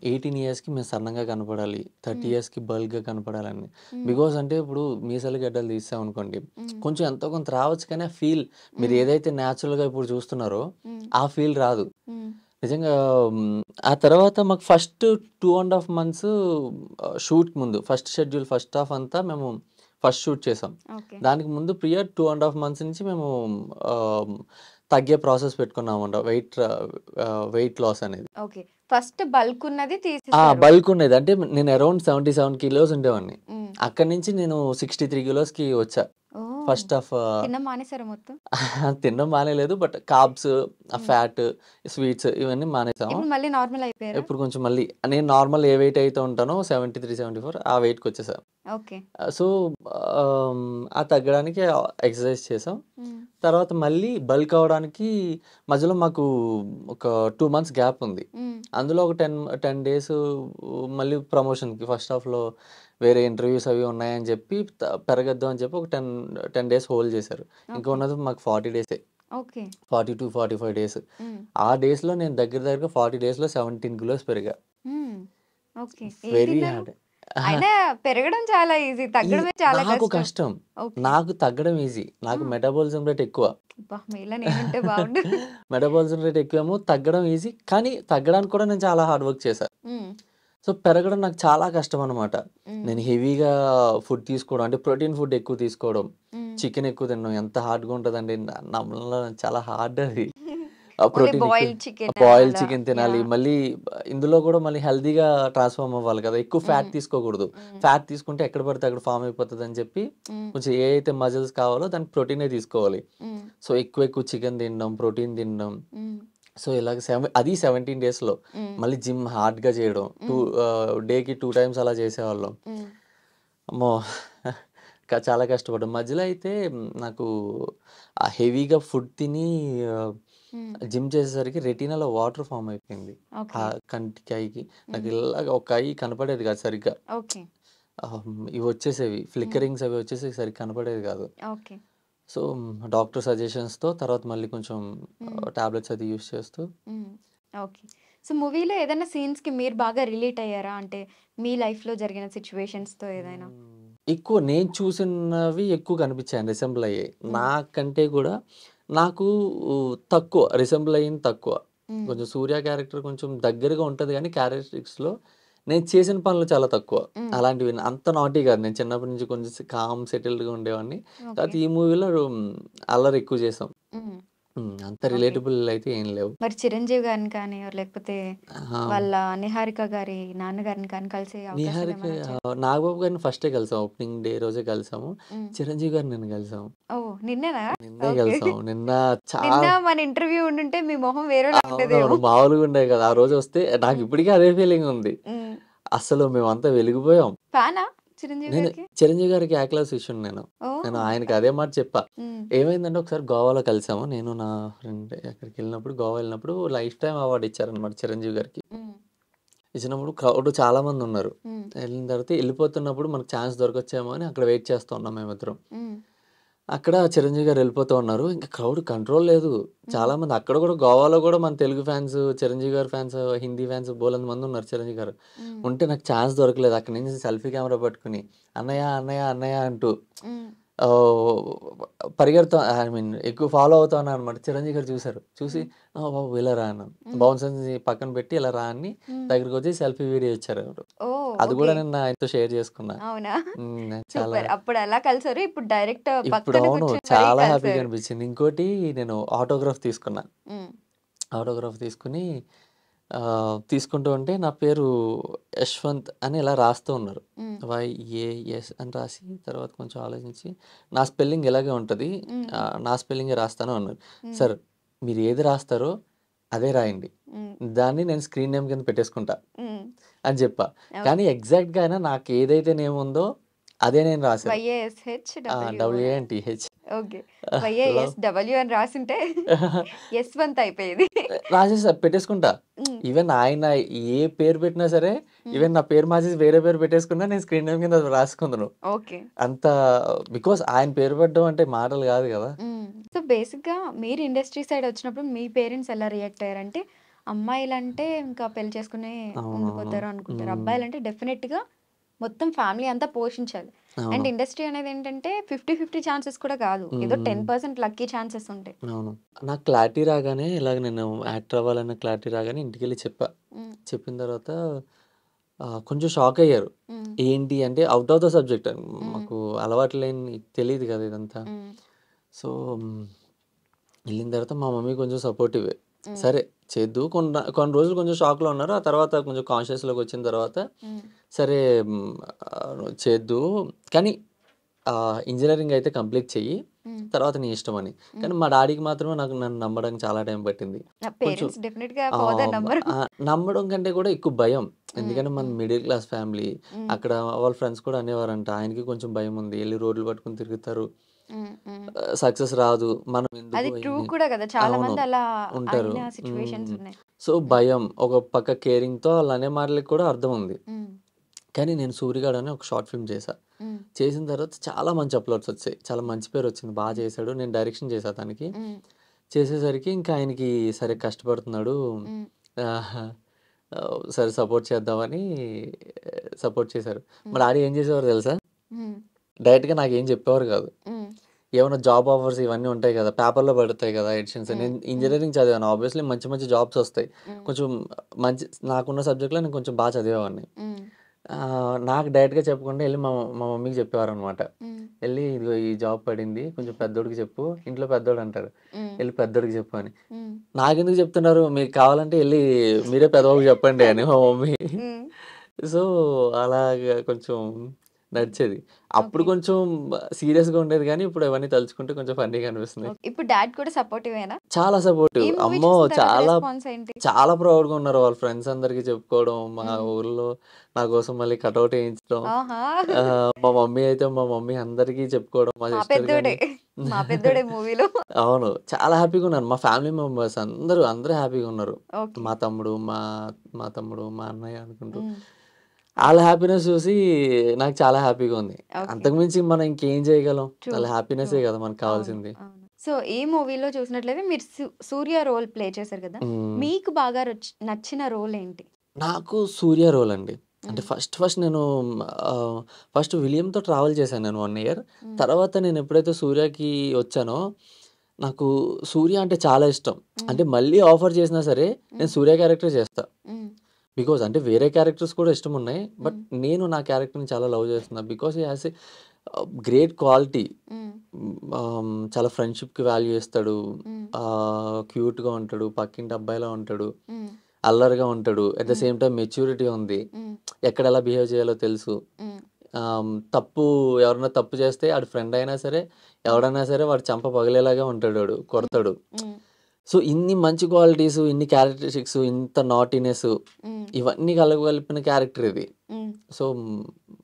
18 ఇయర్స్‌కి మేము సన్నగా కనపడాలి. 30 హ్మ్. ఇయర్స్‌కి బల్క్‌గా కనపడాలని. హ్మ్. బికాజ్ అంటే ఇప్పుడు మీసాలు, గడ్డాలు తీసామనుకోండి, హ్మ్. కొంచెం ఎంతో కొంత రావచ్చు కానీ ఆ ఫీల్ మీరు హ్మ్. ఏదైతే న్యాచురల్‌గా ఇప్పుడు చూస్తున్నారో హ్మ్. ఆ ఫీల్ రాదు. హ్మ్. నిజంగా ఆ తర్వాత మాకు ఫస్ట్ 2 ½ మంత్స్ షూట్ ముందు ఫస్ట్ షెడ్యూల్ ఫస్ట్ హాఫ్ అంతా మేము ఫస్ట్ షూట్ చేసాం. ఓకే. దానికి ముందు ప్రియర్ 2 ½ మంత్స్ నుంచి మేము ఆహ్, తగ్గే ప్రాసెస్ పెట్టుకున్నామన్నమాట. వెయిట్ లాస్ అనేది. ఓకే. ఫస్ట్ బల్క్ ఉన్నది తీసేసారు. బల్క్ ఉండేది. అంటే నేను అరౌండ్ 77 కిలోస్ ఉండేవాడిని. హ్మ్. అక్కడి నుంచి నేను 63 కిలోస్‌కి వచ్చా. ఓహ్! ఫస్ట్ హాఫ్ తినడం మానేసారా మొత్తం? తినడం మానేయలేదు. బట్ కార్బ్స్, హ్మ్. ఫ్యాట్, స్వీట్స్ ఇవన్నీ మానేసాము. ఇప్పుడు మళ్ళీ నార్మల్ అయిపోయారా? ఇప్పుడు కొంచెం మళ్ళీ నేను నార్మల్ ఏ వెయిట్ అయితే ఉంటానో 73, 74 ఆ వెయిట్‌కొచ్చేసా. ఓకే. సో, ఆహ్, ఆ తగ్గడానికి ఎక్సర్సైజ్ చేసాం. హ్మ్. తర్వాత మళ్ళీ బల్క్ అవ్వడానికి మధ్యలో మాకు ఒక 2 మంత్స్ గ్యాప్ ఉంది. హ్మ్. అందులో ఒక 10 డేస్ మళ్ళీ ప్రమోషన్‌కి ఫస్ట్ హాఫ్‌లో వేరే ఇంటర్వ్యూస్ అవి ఉన్నాయని చెప్పి పెరగొద్దు అని చెప్పి ఒక 10 డేస్ హోల్డ్ చేశారు. ఇంకా ఓకే. ఉన్నది మాకు 40 డేసే. ఓకే. 40-45 డేస్. హ్మ్. ఆ డేస్‌లో నేను దగ్గర దగ్గరగా 40 డేస్‌లో 17 కిలోస్ పెరిగా. హ్మ్. ఓకే. ఏం వెరీ తిన్నారు? హార్డ్. అహా! అయినా పెరగడం చాలా ఈజీ. ఈ తగ్గడమే చాలా నాకు కష్టం. కష్టం. ఓకే. నాకు తగ్గడం ఈజీ. ఆ! నాకు మెటబాలిజం రేట్ ఎక్కువ. అబ్బా! మీలా నేనుంటే బావుండు. మెటబాలిజం రేట్ ఎక్కువేమో తగ్గడం ఈజీ. కానీ తగ్గడానికి కూడా నేను చాలా హార్డ్ వర్క్ చేశా. హ్మ్. సో, పెరగడం నాకు చాలా కష్టమనమాట. హ్మ్. నేను హెవీగా ఫుడ్ తీసుకోవడం అంటే ప్రోటీన్ ఫుడ్ ఎక్కువ తీసుకోవడం. హ్మ్. చికెన్ ఎక్కువ తినడం ఎంత హార్డ్‌గా ఉంటదండి. నమ్మడంలో చాలా హార్డ్ అది. ఆ ఓన్లీ ప్రోటీన్ ఎక్కువ బాయిల్డ్ చికెన్ బాయిల్డ్ అలా. చికెన్ తినాలి. యాహ్! మళ్ళీ ఇందులో కూడా మళ్ళీ హెల్తీగా ట్రాన్స్‌ఫార్మ్ అవ్వాలి కదా! ఎక్కువ ఫ్యాట్ హ్మ్. తీసుకోకూడదు. హ్మ్. ఫ్యాట్ తీసుకుంటే ఎక్కడ పడితే అక్కడ ఫార్మ్ అయిపోతదని చెప్పి హ్మ్. కొంచెం ఏ అయితే మజిల్స్ కావాలో దానికి ప్రోటీనే తీసుకోవాలి. హ్మ్. సో, ఎక్కువ ఎక్కువ చికెన్ తినడం, ప్రోటీన్ తినడం. హ్మ్. సో, ఇలాగ అది 17 డేస్‌లో. హ్మ్. మళ్ళీ జిమ్ హార్డ్‌గా చేయడం. హ్మ్. డేకి 2 టైమ్స్ అలా చేసేవాళ్ళం. హ్మ్. అమ్మో! చాలా కష్టపడ్డాం. మధ్యలో అయితే నాకు హెవీగా ఫుడ్ తిని ఆహ్, హ్మ్. జిమ్ చేసేసరికి రెటీనాలో వాటర్ ఫార్మ్ అయిపోయింది. ఆ ఓకే. కంటికి, ఐకి. నాకు హ్మ్. ఇలాగ ఒక ఐ కనపడేది కాదు సరిగ్గా. ఓకే. ఇవి వచ్చేసేవి. హ్మ్. ఫ్లికరింగ్స్ అవి వచ్చేసి సరిగ్గా కనపడేది కాదు. ఓకే. సో, డాక్టర్ సజెషన్స్‌తో తర్వాత మళ్ళీ కొంచెం హ్మ్. టాబ్లెట్స్ అది యూజ్ చేస్తూ హ్మ్. ఓకే. సో, మూవీలో ఏదైనా సీన్స్‌కి మీరు బాగా రిలేట్ అయ్యారా? అంటే మీ లైఫ్‌లో జరిగిన సిట్యుయేషన్స్‌తో ఏదైనా? ఎక్కువ నేను చూసినవి ఎక్కువ కనిపించాయండి, రిసెంబుల్ అయ్యాయి. హ్మ్. నాకంటే కూడా నాకు తక్కువ రిసెంబుల్ అయింది తక్కువ. హ్మ్. కొంచెం సూర్య క్యారెక్టర్ కొంచెం దగ్గరగా ఉంటది గానీ క్యారెక్టరిస్టిక్స్‌లో నేను చేసిన పనులు చాలా తక్కువ. హ్మ్. అలాంటివి అంత నాటీ కాదు. నేను చిన్నప్పటి నుంచి కొంచెం కామ్ సెటిల్డ్‌గా ఉండేవాడిని. ఓకే. తర్వాత ఈ మూవీలో అల్లరి ఎక్కువ చేసాం. హ్మ్. అంత ఓకే. రిలేటబుల్ అయితే ఏం లేవు. మరి చిరంజీవి గారిని కానీ, లేకపోతే ఆ! వాళ్ళ నిహారిక గారి నాన్నగారిని కానీ కలిసే అవకాశాలు నిహారిక ఏమైనా వచ్చాయా? నాగబాబు గారిని ఫస్టే కలిసాం. ఓపెనింగ్ డే రోజే కలిసాము. హ్మ్. చిరంజీవి గారిని నిన్న కలిసాము. ఓహ్! నిన్నేనా? నిన్నే ఓకే. కలిసాం. నిన్న నిన్న చాలా మన ఇంటర్వ్యూ ఉండుంటే మీ మొహం వేరేలా అవునవును. ఉండేదేమో. మామూలుగా ఉండేది కాదు. ఆ రోజొస్తే హ్మ్. నాకిప్పటికి అదే ఫీలింగ్ ఉంది. హ్మ్. అసలు మేమంతా వెలిగిపోయాం. ఫ్యానా చిరంజీవి నేను గారికి? చిరంజీవి గారికి ఏకలా శిష్యుడిని నేను. నేను ఓహ్! ఆయనకి అదే మాట చెప్పా. హ్మ్. ఏమైందంటే ఒకసారి గోవాలో కలిసాము. నేను నా ఫ్రెండ్ ఎక్కడికెళ్ళినప్పుడు గోవా వెళ్ళినప్పుడు లైఫ్ టైమ్ అవార్డ్ ఇచ్చారనమాట చిరంజీవి గారికి. హ్మ్. ఇచ్చినప్పుడు క్రౌడ్ చాలా మందున్నారు. హ్మ్. ఎళ్ళిన తర్వాత ఎళ్ళిపోతున్నప్పుడు మనకు ఛాన్స్ దొరకొచ్చేమో అని అక్కడ వెయిట్ చేస్తూ ఉన్నాం మేమిద్దరం. హ్మ్. అక్కడ చిరంజీవి గారు వెళ్ళిపోతూ ఉన్నారు. ఇంక క్రౌడ్ కంట్రోల్ లేదు. హ్మ్. చాలామంది అక్కడ గూడా గోవాలో గూడా మన తెలుగు ఫ్యాన్స్, చిరంజీవి గారి ఫ్యాన్స్, హిందీ ఫ్యాన్స్ బోలెడు మందున్నారు చిరంజీవి గారు. హ్మ్. ఉంటే నాకు ఛాన్స్ దొరకలేదు. అక్కడి నుంచి సెల్ఫీ కెమెరా పట్టుకొని అన్నయ్య, అన్నయ్య, అన్నయ్య అంటూ హ్మ్. ఆహ్, పరిగెడుతా ఐ మీన్ ఎక్కువ ఫాలో అవుతా ఉన్నాననమాట. చిరంజీవి గారు చూసారు. చూసి హ్మ్. బాబు ఇలా రా అన్నారు. హ్మ్. బౌన్సర్స్‌ని పక్కన పెట్టి ఇలా రా అని హ్మ్. దగ్గరికొచ్చి సెల్ఫీ వీడియో ఇచ్చారు. ఓహ్! అది ఓకే. గూడా నేను ఆయనతో షేర్ చేసుకున్నా. అవునా? చాలా సూపర్. అప్పుడు అలా కలిసారు. ఇప్పుడు డైరెక్ట్ ఇప్పుడు పక్కన అవును. కూర్చొని మరీ చాలా హ్యాపీగా కలిసారు. అనిపించింది. ఇంకోటి నేను ఆటోగ్రాఫ్ తీసుకున్నా. హ్మ్. ఆటోగ్రాఫ్ తీసుకొని తీసుకుంటూ ఉంటే నా పేరు యశ్వంత్ అని ఇలా రాస్తూ ఉన్నారు. హ్మ్. వైఏఎస్ అని రాసి తర్వాత కొంచెం ఆలోచించి నా స్పెల్లింగ్ ఇలాగే ఉంటది. హ్మ్. నా స్పెల్లింగే రాస్తాను అన్నారు. హ్మ్. సార్ మీరు ఏది రాస్తారో అదే రాయండి. హ్మ్. దాన్ని నేను స్క్రీన్ నేమ్ కింద పెట్టేసుకుంటా హ్మ్. అని చెప్పా. కానీ ఓకే. ఎగ్జాక్ట్‌గా ఆయన నాకు ఏదైతే నేమ్ ఉందో అదే నేను రాశాను. వైఏఎస్‌హెచ్‌డబ్ల్యూఓనా? డబ్ల్యూఏఎన్‌టీహెచ్ ఓకే. లవ్ వైఏఎస్‌డబ్ల్యూ అని రాసుంటే యశ్వంత్ అయిపోయేది. రాసేసా పెట్టేసుకుంటా. హ్మ్. ఈవెన్ ఆయన ఏ పేరు పెట్టినా సరే, హ్మ్. ఈవెన్ నా పేరు మార్చేసి వేరే పేరు పెట్టేసుకున్నా నేను స్క్రీన్ నేమ్ కింద అది రాసుకుందును. ఓకే. అంత బికాజ్ ఆయన పేరు పెట్టడం అంటే మాటలు గాదు గదా! హ్మ్. సో, బేసిక్‌గా మీరు ఇండస్ట్రీ సైడ్ వచ్చినప్పుడు మీ పేరెంట్స్ ఎలా రియాక్ట్ అయ్యారంటే, అమ్మాయిలంటే ఇంకా పెళ్లి చేసుకునే అవునవును. ఉండిపోతారు అనుకుంటారు. హ్మ్. అబ్బాయిలంటే డెఫినెట్‌గా మొత్తం ఫ్యామిలీ అంతా పోషించాలి. అండ్ అవును. ఇండస్ట్రీ అనేదేంటంటే 50, 50 ఛాన్సెస్ కూడా కాదు. ఏదో హ్మ్. 10% లక్కీ ఛాన్సెస్ ఉంటాయి. అవును. నాకు క్లారిటీ రాగానే ఇలాగ నేను యాక్టర్ అవ్వాలన్న క్లారిటీ రాగానే ఇంటికెళ్ళి చెప్పా. హ్మ్. చెప్పిన తర్వాత కొంచెం షాక్ అయ్యారు. హ్మ్. ఏంటి అంటే ఔట్ ఆఫ్ ద సబ్జెక్ట్ హ్మ్. మాకు అలవాటు లేని తెలీదు గదా ఇదంతా. హ్మ్. సో, ఎళ్ళిన తర్వాత మా మమ్మీ కొంచెం సపోర్టివే. హ్మ్. సరే చేద్దువు. కొన్ని రోజులు కొంచెం షాక్‌లో ఉన్నారు. ఆ తర్వాత కొంచెం కాన్షియస్‌లోకొచ్చిన తర్వాత హ్మ్. సరే చేద్దువు. కానీ ఇంజినీరింగ్ అయితే కంప్లీట్ చెయ్యి. హ్మ్. తర్వాత నీ ఇష్టమని. హ్మ్. కానీ మా డాడీకి మాత్రమే నన్ను నమ్మడానికి చాలా టైం పట్టింది. నా కొంచెం పేరెంట్స్ డెఫినిట్‌గా ఫాదర్ నమ్మరు. నమ్మడం కంటే కూడా ఎక్కువ భయం. హ్మ్. ఎందుకంటే మనం హ్మ్. Middle class family. హ్మ్. అక్కడ వాళ్ళ ఫ్రెండ్స్ కూడా అనేవారంట. ఆయనకి కొంచెం భయముంది. ఎళ్లి రోడ్లు పట్టుకొని తిరుగుతారు. హ్మ్. హ్మ్. సక్సెస్ రాదు. మనం ఎందుకు అది ట్రూ అయన్నీ కూడా కదా! చాలా అవును. మంది అలా ఉంటారు. అయిన సిట్యుయేషన్స్ హ్మ్. ఉన్నాయి. సో, హ్మ్. భయం. ఒక పక్క కేరింగ్‌తో ఆళ్ళనే మాటలకి కూడా అర్థం ఉంది. హ్మ్. కానీ నేను 'సూరిగాడు' అని ఒక షార్ట్ ఫిల్మ్ చేశా. హ్మ్. చేసిన తర్వాత చాలా మంచి అప్‌లోడ్స్ వచ్చాయి. చాలా మంచి పేరొచ్చింది. హ్మ్. చేశాడు. నేను డైరెక్షన్ చేశా దానికి. హ్మ్. చేసేసరికి ఇంకా ఆయనకి సరే కష్టపడుతున్నాడు. హ్మ్. ఆహ్, సరే సపోర్ట్ చేద్దామని సపోర్ట్ చేశారు. మా హ్మ్. డాడీ ఏం చేసేవారో తెలుసా? హ్మ్. డైరెక్ట్‌గా నాకేం చెప్పేవారు కాదు. హ్మ్. ఏమన్నా జాబ్ ఆఫర్స్ ఇవన్నీ ఉంటాయి గదా! పేపర్‌లో పడతాయి గదా! ఎడిషన్స్. హ్మ్. నేను హ్మ్. ఇంజినీరింగ్ చదివాను. ఆబ్వియస్‌లీ మంచి మంచి జాబ్స్ ఒస్తాయి. హ్మ్. కొంచెం మంచి నాకున్న సబ్జెక్ట్‌లో నేను కొంచెం చదివేవాడిని. హ్మ్. నాకు డైరెక్ట్‌గా చెప్పకుండా ఎళ్లి మా మమ్మీకి చెప్పేవారనమాట. హ్మ్. ఎళ్లి ఇదిగో ఈ జాబ్ పడింది. కొంచెం పెద్దోడికి చెప్పు. ఇంట్లో పెద్దోడంటారు. హ్మ్. ఎళ్లి పెద్దోడికి చెప్పు అని. హ్మ్. నాకెందుకు చెప్తున్నారు? మీకు కావాలంటే ఎళ్లి మీరే పెద్దబాబుకి చెప్పండి అని మా మమ్మీ. హ్మ్. సో, అలాగా కొంచెం నడిచేది. అప్పుడు ఓకే. కొంచెం సీరియస్‌గా ఉండేది గానీ, ఇప్పుడు అవన్నీ తలుచుకుంటే కొంచెం ఫన్నీగా అనిపిస్తున్నాయి. ఓకే. ఇప్పుడు డాడ్ కూడా సపోర్టివేనా? చాలా ఈ సపోర్టివ్. మూవీ అమ్మో! చూసిన తర్వాత చాలా, రెస్పాన్స్ ఏంటి? చాలా ప్రౌడ్‌గా ఉన్నారు. వాళ్ళ ఫ్రెండ్స్ అందరికి చెప్పుకోవడం, మా హ్మ్. ఊర్లో నా కోసం మళ్ళీ కటౌట్ ఏయించడం. ఆహా! మా మమ్మీ అందరికీ చెప్పుకోవడం. మా మా సిస్టర్ పెద్దోడే. గాని మా పెద్దోడే మూవీలో. అవును. చాలా హ్యాపీగా ఉన్నారు. మా ఫ్యామిలీ మెంబర్స్ అందరూ హ్యాపీగా ఉన్నారు. ఓకే. మా తమ్ముడు, మా మా తమ్ముడు, మా అన్నయ్య అనుకుంటూ. హ్మ్. ఆళ్ళ హ్యాపీనెస్ చూసి నాకు చాలా హ్యాపీగా ఉంది. ఓకే. అంతకు మించి మనం ఇంకేం చేయగలం? ట్రూ. ఆళ్ళ ట్రూ. హ్యాపీనెస్సే కదా మనకు అవును. కావాల్సింది. అవును. సో ఈ మూవీలో చూసినట్లయితే మీరు సూర్య రోల్ ప్లే చేశారు కదా, హ్మ్. మీకు బాగా నచ్చిన రోల్ ఏంటి? నాకు సూర్య రోల్ అండి. అంటే మ్మ్. ఫస్ట్ నేను ఫస్ట్ విలియంతో ట్రావెల్ చేశాను నేను 1 ఇయర్. మ్మ్. తర్వాత నేను ఎప్పుడైతే సూర్యకి వచ్చానో, నాకు సూర్య అంటే చాలా ఇష్టం. మ్మ్. అంటే మళ్ళీ ఆఫర్ చేసినా సరే నేను మ్మ్. సూర్య క్యారెక్టర్ చేస్తా. మ్మ్. బికాజ్ అంటే వేరే క్యారెక్టర్స్ కూడా ఇష్టం ఉన్నాయి. బట్ మ్మ్. నేను నా క్యారెక్టర్‌ని చాలా లవ్ చేస్తున్నా. Because he has a great quality. మ్మ్. చాలా ఫ్రెండ్‌షిప్‌కి వాల్యూ ఇస్తాడు. మ్మ్. క్యూట్‌గా ఉంటాడు. పక్కింటి అబ్బాయిలా ఉంటాడు. మ్మ్. అల్లరిగా ఉంటాడు. At the hmm. Same time maturity ఉంది. మ్మ్. ఎక్కడ ఎలా బిహేవ్ చేయాలో తెలుసు. మ్మ్. తప్పు ఎవరైనా తప్పు చేస్తే ఆడి ఫ్రెండ్ అయినా సరే, ఎవడైనా సరే వాడి చెంప పగిలేలాగా ఉంటాడు ఆడు. కొడతాడు. మ్మ్. సో, ఇన్ని మంచి క్వాలిటీస్, ఇన్ని క్యారెక్టరిస్టిక్స్, ఇంత నాటీనెస్ మ్మ్. ఇవన్నీ కలగలిపిన క్యారెక్టర్ ఇది. మ్మ్. సో,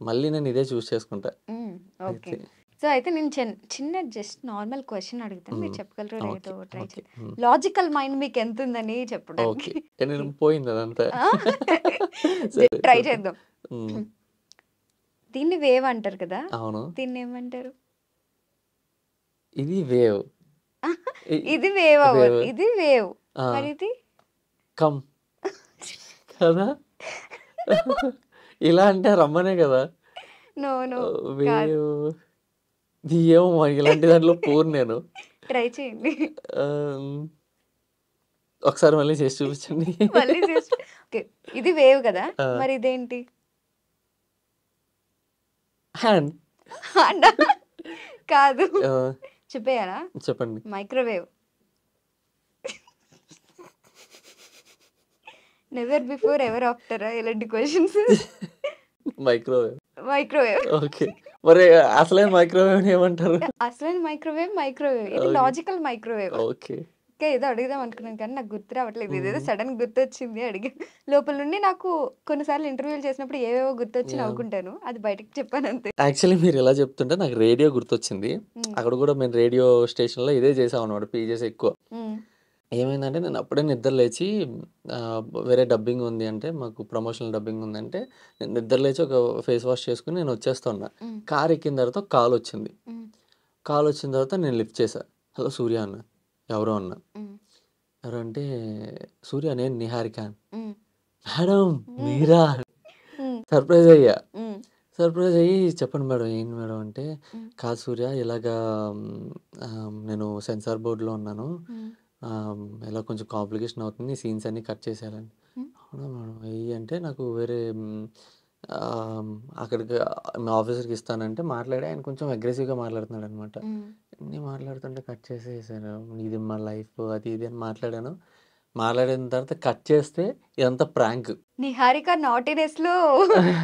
మళ్ళీ నేను ఇదే చూస్ చేసుకుంటా. మ్మ్. ఓకే. అయితే సో అయితే నేను చిన్న జస్ట్ నార్మల్ క్వశ్చన్ అడుగుతాను, మీరు హ్మ్. చెప్పగలరో ఓకే. లేదో ట్రై ఓకే. చేయండి. లాజికల్ మైండ్ మీకు ఎంత ఉందని చెప్పడానికి. ఓకే. నేను పోయింది అదంతా. సరే. ట్రై చెప్పు. చేద్దాం. హ్మ్. దీన్ని వేవ్ అంటారు కదా, అవును. దీన్ని ఏమంటారు? ఇది వేవ్. ఇది వేవ్ అవ్వదు, వేవ్. ఇది వేవ్. ఆ! మరి ఇది కమ్ కదా! ఇలా అంటే రమ్మనే కదా! నో నో కాదు. వేవ్ ఏమో మరి ఇలాంటి దాంట్లో పోను నేను. ట్రై చేయండి. ఆహ్, ఒకసారి మళ్ళీ చేసి చూపించండి. మళ్ళీ చేసి ఓకే, ఇది వేవ్ కదా, ఆ! మరి ఇదేంటి? హ్యాండ్. అన్నా? కాదు, ఆహ్, చెప్పేయాలా? చెప్పండి. మైక్రోవేవ్. నెవర్ బిఫోర్ ఎవర్ ఆఫ్టరా ఇలాంటి క్వశ్చన్స్? మైక్రోవేవ్. మైక్రోవేవ్. ఓకే. మరి అసలైన మైక్రోవేవ్‌ని ఏమంటారు? అసలైన మైక్రోవేవ్ మైక్రోవేవ్, ఇది ఓకే. Logical microwave. ఓకే. ఇంకా ఏదో అడుగుదాం అనుకున్నాను కానీ నాకు గుర్తు రావట్లేదు. ఇదేదో హ్మ్. సడన్ గుర్తొచ్చింది అడిగా. లోపల నుండి నాకు కొన్నిసార్లు ఇంటర్వ్యూలు చేసినప్పుడు ఏవేవో గుర్తొచ్చి యాహ్! నవ్వుకుంటాను. అది బయటకి చెప్పాను అంతే. యాక్చువల్లీ మీరు ఇలా చెప్తుంటే నాకు రేడియో గుర్తొచ్చింది. హ్మ్. అక్కడ కూడా మేము రేడియో స్టేషన్‌లో ఇదే చేసామన్నమాట. పీజేస్ ఎక్కువ. హ్మ్. ఏమైందంటే నేను అప్పుడే నిద్ర లేచి ఆహ్, వేరే డబ్బింగ్ ఉంది అంటే మాకు ప్రమోషనల్ డబ్బింగ్ ఉందంటే నేను నిద్ర లేచి ఒక ఫేస్ వాష్ చేసుకొని నేను వచ్చేస్తా ఉన్నా. హ్మ్. కార్ ఎక్కిన తర్వాత కాల్ వచ్చింది. హ్మ్. కాల్ వచ్చిన తర్వాత నేను లిఫ్ట్ చేశా. హలో సూర్య అన్న. ఎవరు అన్నా. హ్మ్. ఎవరంటే సూర్య నేను నిహారిక. హ్మ్. మేడం హ్మ్. మీరా? హ్మ్. సర్ప్రైజ్ అయ్యా. హ్మ్. సర్ప్రైజ్ అయ్యి చెప్పండి మేడం ఏంటి మేడం అంటే, హ్మ్. కాదు సూర్య ఇలాగా నేను సెన్సార్ బోర్డ్‌లో ఉన్నాను. హ్మ్. ఇలా కొంచెం కాంప్లికేషన్ అవుతుంది. సీన్స్ అన్నీ కట్ చేసేయాలని. హ్మ్. అవునా మేడం ఎయ్యి అంటే నాకు వేరే ఆహ్, అక్కడికి మా ఆఫీసర్‌కి ఇస్తానంటే మాట్లాడి ఆయన కొంచెం అగ్రెసివ్‌గా మాట్లాడుతున్నాడనమాట. హ్మ్. అన్నీ మాట్లాడుతుంటే కట్ చేసేసాను. ఇది మా లైఫ్ అది ఇది అని మాట్లాడాను. మాట్లాడిన తర్వాత కట్ చేస్తే ఇదంతా ప్రాంక్. నిహారిక నాటీనెస్‌లో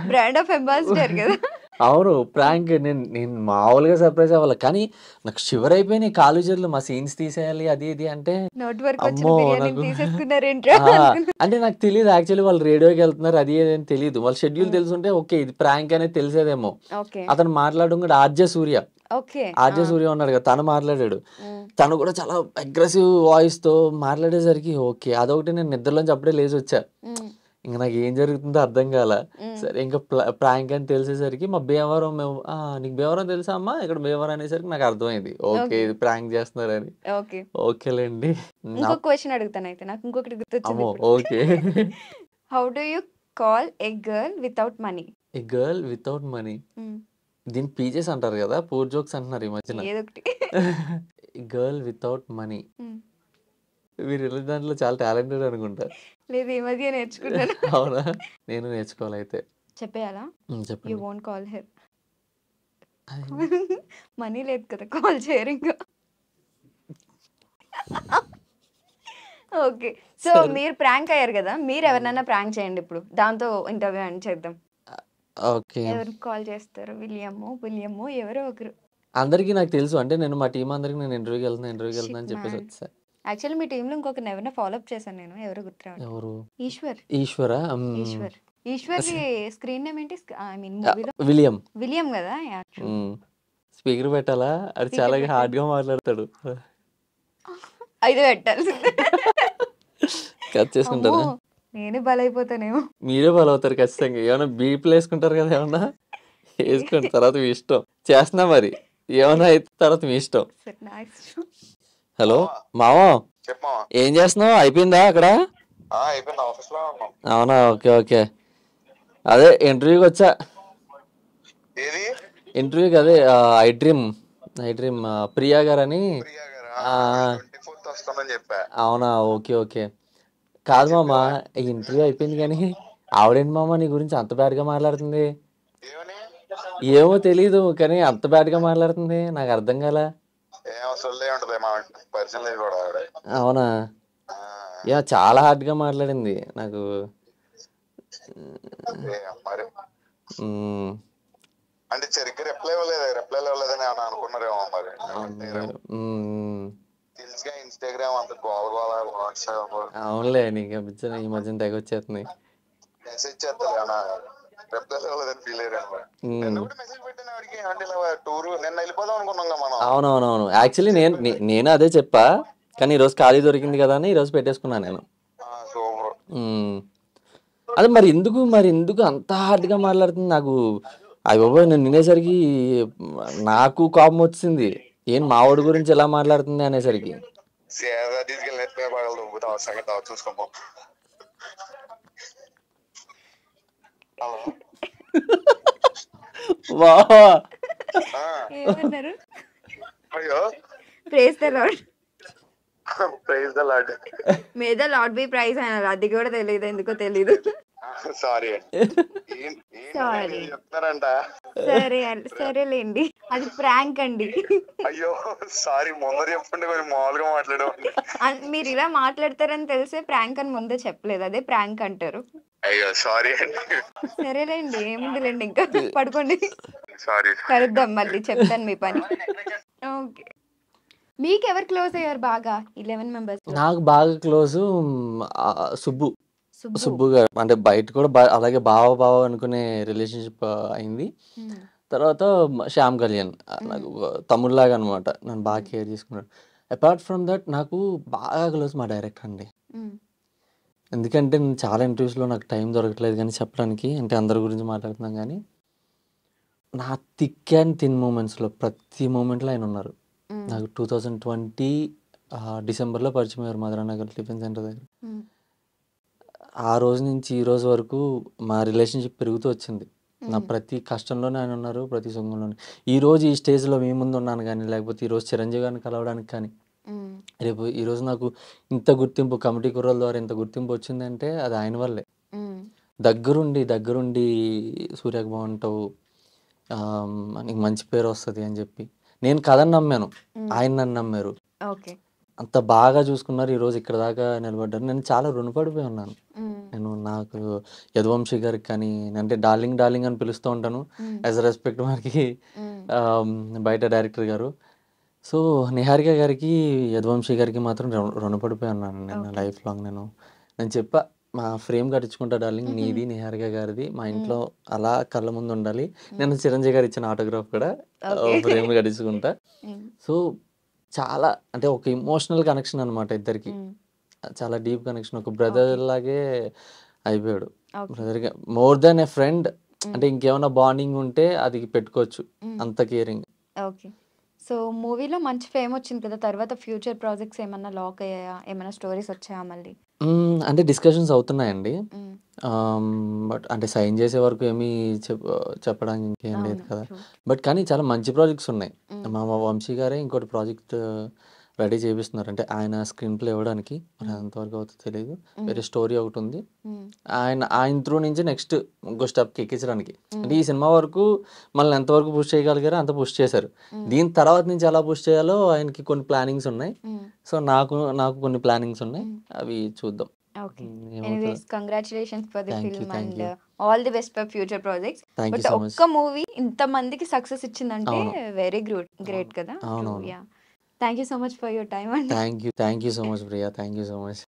బ్రాండ్ ఆఫ్ అంబాసిడర్ కదా! అవును. ప్రాంక్ నేను నేను మామూలుగా సర్ప్రైజ్ అవ్వలే. కానీ నాకు షివర్ అయిపోయినాయి కాళ్ళు చేతులు. మా సీన్స్ తీసేయాలి అది ఇది అంటే నోటి వరకు వచ్చిన అమ్మో! బిర్యానీని నాకు తీసేసుకున్నారేంట్రా ఆ! అనుకున్నా. అంటే నాకు తెలీదు యాక్చువల్లీ వాళ్ళు రేడియోకెళ్తున్నారు అది ఇది అని తెలీదు. వాళ్ళ షెడ్యూల్ హ్మ్. తెలిసుంటే ఓకే. ఇది ప్రాంక్ అనేది తెలిసేదేమో. ఓకే. అతను మాట్లాడడం కూడా ఆర్‌జే సూర్య. ఓకే. ఆ! ఆర్‌జే సూర్య ఉన్నాడు కదా! తను మాట్లాడాడు. హ్మ్. తను కూడా చాలా అగ్రెసివ్ వాయిస్‌తో మాట్లాడేసరికి ఓకే. అదొకటి నేను నిద్రలోంచి అప్పుడే లేసొచ్చా. హ్మ్. ఇంక నాకేం జరుగుతుందో అర్థం కాల. హ్మ్. సరే ఇంక ప్రాంక్ అని తెలిసేసరికి మా భీమవరం మేము "నీకు భీమవరం తెలుసా అమ్మా?" ఇక్కడ భీమవరం అనేసరికి నాకు అర్థమైంది. ఓకే. ఓకే. ఇది ప్రాంక్ చేస్తున్నారని. ఓకే. ఓకేలేండి. ఇంకొక క్వెషన్ అడుగుతానయితే. నాకు ఇంకొకటి అమ్మో! గుర్తొచ్చిందిప్పుడు. Okay. How do you call a girl without money? A girl without money. Hmm. దీన్ని పీజేస్ అంటారు కదా! పూర్ జోక్స్ అంటున్నారు ఈ మధ్యన. ఏదోకటి. Girl without money. హ్మ్. మీరు ఇలా దాంట్లో చాలా టాలెంటెడ్ అనుకుంటా. లేదు, ఈ మధ్య నేర్చుకున్నాను. అవునా? నేను నేర్చుకోవాలయితే. చెప్పేయాలా? యూ చెప్పండి. Won't call her. అదేంటి? మనీ లేదు కదా! కాల్ చేయరు ఇంకా. ఓకే. సో, సరే. మీరు ప్రాంక్ అయ్యారు గదా! మీరెవరినైనా ప్రాంక్ చేయండి ఇప్పుడు. దాంతో ఇంటర్వ్యూ ఎండ్ చేద్దాం. ఓకే. ఎవరికి కాల్ చేస్తారు? విలియమ్మో ఎవరో ఒకరు. అందరికి నాకు తెలుసు. అంటే నేను మా టీమ్ అందరికి నేను ఇంటర్వ్యూకెళ్తున్నా షిట్ అని చెప్పేసి మ్యాన్. వచ్చేసా. యాక్చువల్లీ మీ టీమ్‌లో ఇంకొకరిని ఎవరినో ఫాలో అప్ చేశాను నేను. ఎవరో గుర్తు రావట్లేదు. ఎవరు? ఈశ్వర్. ఈశ్వరా? ఈశ్వర్. ఈశ్వర్‌ది స్క్రీన్ నేమ్ ఏంటి? ఐ మీన్ మూవీలో విలియం. విలియం గదా! యాహ్! ట్రూ. హ్మ్. స్పీకర్ పెట్టాలా? అది స్పీకర్ చాలా పెట్టండి. హార్డ్‌గా మాట్లాడతాడు. అయితే పెట్టాల్సిందే. కట్ అమ్మో! చేసుకుంటారా? నేనే బలైపోతానేమో. మీరే బలవుతారు ఖచ్చితంగా. ఏమన్నా బీప్‌లేసుకుంటారు కదా! ఏమన్నా? ఏసుకోండి. తర్వాత మీ ఇష్టం. చేస్తున్నా మరి. ఏమన్నా అయితే తర్వాత మీ ఇష్టం. సరే నా ఇష్టం. హలో మావా, చెప్పమా. ఏం చేస్తున్నావు? అయిపోయిందా అక్కడ? అయిపోయింది, ఆఫీస్ లో ఉన్నాం. అవునా, ఓకే ఓకే. అదే ఇంటర్వ్యూకి వచ్చా. ఏది ఇంటర్వ్యూకి అదే ఐ డ్రీమ్ ప్రియా గారని. ప్రియా గారు ఆ, 24th వస్తామని చెప్పా. అవునా, ఓకే ఓకే. కాదు మామ, చెప్పావా? ఈ ఇంటర్వ్యూ అయిపోయింది కానీ ఆవిడేంటి మామ నీ గురించి అంత బ్యాడ్గా మాట్లాడుతుంది? ఏమని? ఏమో తెలీదు కానీ అంత బ్యాడ్గా మాట్లాడుతుంది, నాకు అర్థం కాల. ఏం అసలు ఉంటది మా పరిచయం లేదు కూడా ఆవిడ. అవునా, ఆ, యా చాలా హార్డ్గా మాట్లాడింది నాకు. మరి మ్, అంటే సరిగ్గా రిప్లై ఇవ్వలేదని ఏమన్నా అనుకున్నారేమో మరి. మ్, తెలుసుగా ఇన్స్టాగ్రామ్ అంత గోల గోల, వాట్సాప్ అవునులే, నీకు ఈ మధ్యన తెగ వచ్చేస్తుంది. మెసేజ్ చేస్తారు ఏమన్నా రిప్లై ఇవ్వలేదని ఫీల్ అయ్యారు. నిన్న కూడా మెసేజ్ పెట్టాను ఆవిడకి. అంటే ఇలా టూర్ నిన్న వెళ్ళిపోదాం అనుకున్నాం మనం. అవునవునవును, యాక్చువల్లీ నేను అదే చెప్పా, కానీ ఈరోజు ఖాళీ దొరికింది కదా అని ఈరోజు పెట్టేసుకున్నాను నేను. సూపర్. అదే మరి ఎందుకు అంత హార్డ్గా మాట్లాడుతుంది నాకు? అయ్య బాబోయ్, నేను వినేసరికి నాకు కోపం వచ్చింది. ఏం మావాడి గురించి ఎలా మాట్లాడుతుంది అనేసరికి. తీసుకెళ్ళి నెట్టే బాగా దొబ్బుతావు, సంగతి చూసుకోమో. హలో, వా, ఏమన్నారు? అయ్యో praise the Lord. Praise the Lord. May the Lord be praise అన్నారు, అది కూడా తెలియదు, ఎందుకో తెలీదు. Sorry sorry. చెప్తారంట. సరేలేండి, అది ప్రాంక్ అండి. అయ్యో సారీ, ముందర చెప్పండి, కొంచెం మామూలుగా మాట్లాడేవాడిని. మీరు ఇలా మాట్లాడతారని తెలిసే ప్రాంక్ అని ముందే చెప్పలేదు, అదే ప్రాంక్ అంటారు. అయ్యో సారీ అండి. సరేలేండి, ఏముందిలేండి, ఇంకా పడుకోండి. సారీ. కలుద్దాం మళ్ళీ, చెప్తాను మీ పని. ఓకే. మీకు ఎవరు క్లోజ్ అయ్యారు బాగా 11 మెంబర్స్? నాకు బాగా క్లోజు సుబ్బు. సుబ్బు. సుబ్బు గారు అంటే బయట కూడా అలాగే బావ అనుకునే రిలేషన్షిప్ అయింది. తర్వాత శ్యామ్ కళ్యాణ్ నాకు తమ్ముళ్ళలాగా అనమాట, నన్ను బాగా కేర్ చేసుకున్నాడు. అపార్ట్ ఫ్రమ్ దట్ నాకు బాగా క్లోజ్ మా డైరెక్టర్ అండి. ఎందుకంటే నేను చాలా ఇంటర్వ్యూస్లో నాకు టైం దొరకట్లేదు కానీ చెప్పడానికి, అంటే అందరి గురించి మాట్లాడుతున్నాం కానీ నా థిక్ అండ్ థిన్ మూమెంట్స్లో ప్రతి మూమెంట్లో ఆయన ఉన్నారు. నాకు 2020 డిసెంబర్లో పరిచయం అయ్యారు మధురానగర్ టిఫిన్ సెంటర్ దగ్గర. ఆ రోజు నుంచి ఈ రోజు వరకు మా రిలేషన్షిప్ పెరుగుతూ వచ్చింది. నా ప్రతి కష్టంలోనే ఆయన ఉన్నారు, ప్రతి సుఖంలోనే. ఈరోజు ఈ స్టేజ్లో మీ ముందు ఉన్నాను కానీ, లేకపోతే ఈరోజు చిరంజీవి గారిని కలవడానికి కానీ, రేపు ఈరోజు నాకు ఇంత గుర్తింపు కమిటీ కుర్రల ద్వారా ఇంత గుర్తింపు వచ్చిందంటే అది ఆయన వల్లే. దగ్గరుండి సూర్యకు బాగుంటావు, నీకు మంచి పేరు వస్తుంది అని చెప్పి నేను కథని నమ్మాను, ఆయన నన్ను నమ్మారు. అంత బాగా చూసుకున్నారు, ఈరోజు ఇక్కడ దాకా నిలబడ్డారు. నేను చాలా రుణపడిపోయి ఉన్నాను. నేను నాకు యదువంశీ గారికి కానీ, అంటే డార్లింగ్ అని పిలుస్తూ ఉంటాను యాజ్ రెస్పెక్ట్ మనకి బయట డైరెక్టర్ గారు. సో నిహారిక గారికి, యదువంశీ గారికి మాత్రం రుణపడిపోయి ఉన్నాను నేను లైఫ్ లాంగ్. నేను చెప్పా, మా ఫ్రేమ్ కట్టించుకుంటా డార్లింగ్, నీది నిహారిక గారిది మా ఇంట్లో అలా కళ్ళ ముందు ఉండాలి. నేను చిరంజీవి గారు ఇచ్చిన ఆటోగ్రాఫ్ కూడా ఫ్రేమ్ కట్టించుకుంటా. సో చాలా అంటే ఒక ఇమోషనల్ కనెక్షన్ అనమాట ఇద్దరికి, చాలా డీప్ కనెక్షన్. ఒక బ్రదర్ లాగే అయిపోయాడు. బ్రదర్గా మోర్ దాన్ ఏ ఫ్రెండ్, అంటే ఇంకేమైనా బాండింగ్ ఉంటే అది పెట్టుకోవచ్చు, అంత కేరింగ్. ఓకే. సో మూవీలో మంచి ఫేమ్ వచ్చింది కదా, తర్వాత ఫ్యూచర్ ప్రాజెక్ట్స్ ఏమన్నా లాక్ అయ్యాయా, ఏమైనా స్టోరీస్ వచ్చాయా మళ్ళీ? అంటే డిస్కషన్స్ అవుతున్నాయండి, బట్ అంటే సైన్ చేసే వరకు ఏమీ చెప్పడానికి ఇంకేం లేదు కదా. బట్ కానీ చాలా మంచి ప్రాజెక్ట్స్ ఉన్నాయి. మా వంశీ గారే ఇంకోటి ప్రాజెక్ట్ రెడీ చేపిస్తున్నారు, అంటే ఆయన స్క్రీన్ ప్లే ఇవ్వడానికి. మరి ఎంతవరకు అవుతుందో తెలియదు. వేరే స్టోరీ ఒకటి ఉంది, ఆయన త్రూ నుంచి నెక్స్ట్ ఇంకో స్టెప్కి ఎక్కించడానికి. అంటే ఈ సినిమా వరకు మనల్ని ఎంతవరకు పుష్ చేయగలిగారో అంత పుష్ చేశారు. దీని తర్వాత నుంచి ఎలా పుష్ చేయాలో ఆయనకి కొన్ని ప్లానింగ్స్ ఉన్నాయి. సో నాకు కొన్ని ప్లానింగ్స్ ఉన్నాయి, అవి చూద్దాం. Anyways congratulations for the film and all the best for future projects. Thank you but so much. ఒక్క మూవీ ఇంత మందికి సక్సెస్ ఇచ్చిందంటే వెరీ గ్రేట్ కదా. Yeah, thank you so much for your time and thank you so much Priya, thank you so much.